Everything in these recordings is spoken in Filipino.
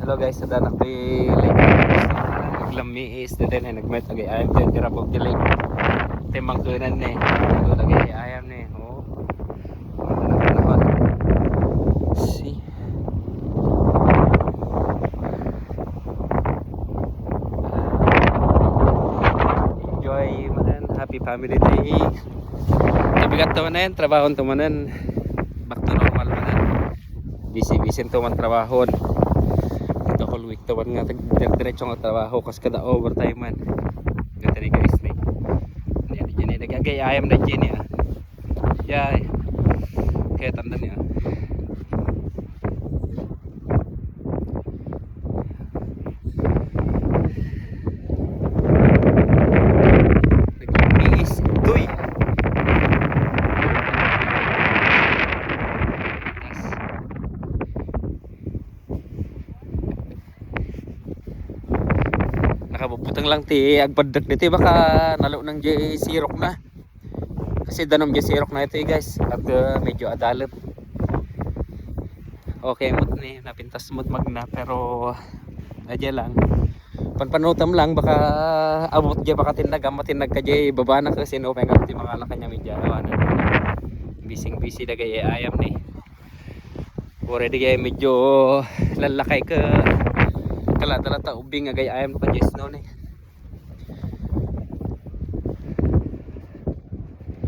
hello guys, sa danak ko like naglamiis na din nagmet lagi ayam din tirabog dili timang tuinan ni ito lagi ayam ni see enjoy manan, happy family day. Nabigat naman na yan, trabahon tumanan back to normal manan, busy to man trabahon. Ito whole week tawan nga diretso nga trabaho kas kada overtime man. Gata ni guys ni. Ni nagagay ayam na dyan ya. Yay. Kaya tanda niya. Nag-iis doy. Nakabubutang lang ti agpadak nito baka nalo ng sirok na kasi danom sirok na ito guys at medyo adalap okay mut ni napintas mut magna pero adya lang panpanutam lang baka abot dya baka tinag ka dya baba na kasi no pengang ti mga lakanya medya busy na gaya ayam ni already gaya medyo lalakay ka kala-talata ubing nga gaya ayam pa jes no ni.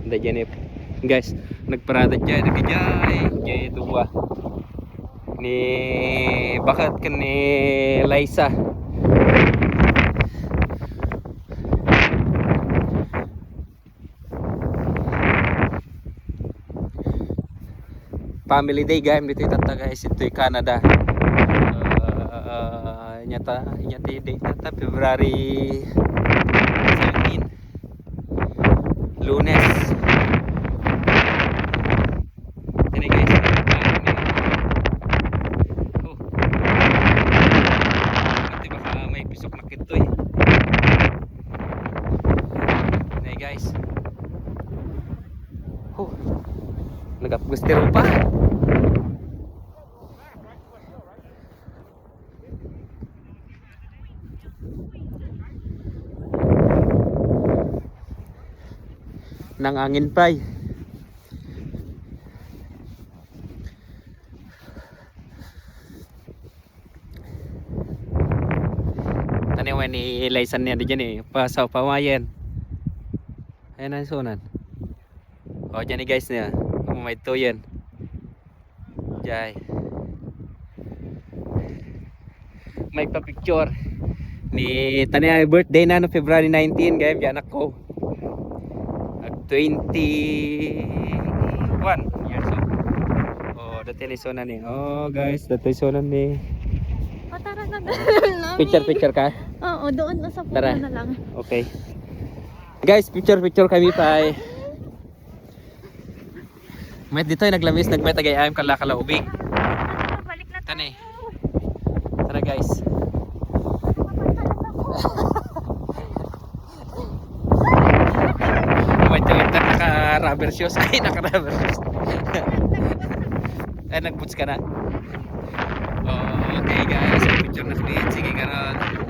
Anda dyan guys, nagparada dyan nagkajay dua ni bakat ka ni Liza family day guys dito itata guys ito'y Canada. Nyata date nata February 17 Lunes. Ini guys nanti baka may pisok na kito ini guys nagapgustiro pa ng angin pay. Taniwan ni Elisan niya dyan pasaw pamayan. Ayan ang sunan. O dyan guys niya. Kumamay to yan. Jay. May pa-picture. Ni taniya birthday na no February 19 guys. Diyan ako. 21 years old. Oh, dati ni sonan ni. Oh, guys, dati sonan ni. Tara na. Picture ka? Oo, doon na sa puno Tara. na lang. Okay. Guys, picture kami pa. Met dito ay naglamis, nagmet agay ayam kala ubing. Balik na Tani. Tara guys. Naka-rubber shoes. Ay, naka-rubber shoes. Ay, nag-boots ka na. Oh, okay guys. Picture na kami. Sige, karon.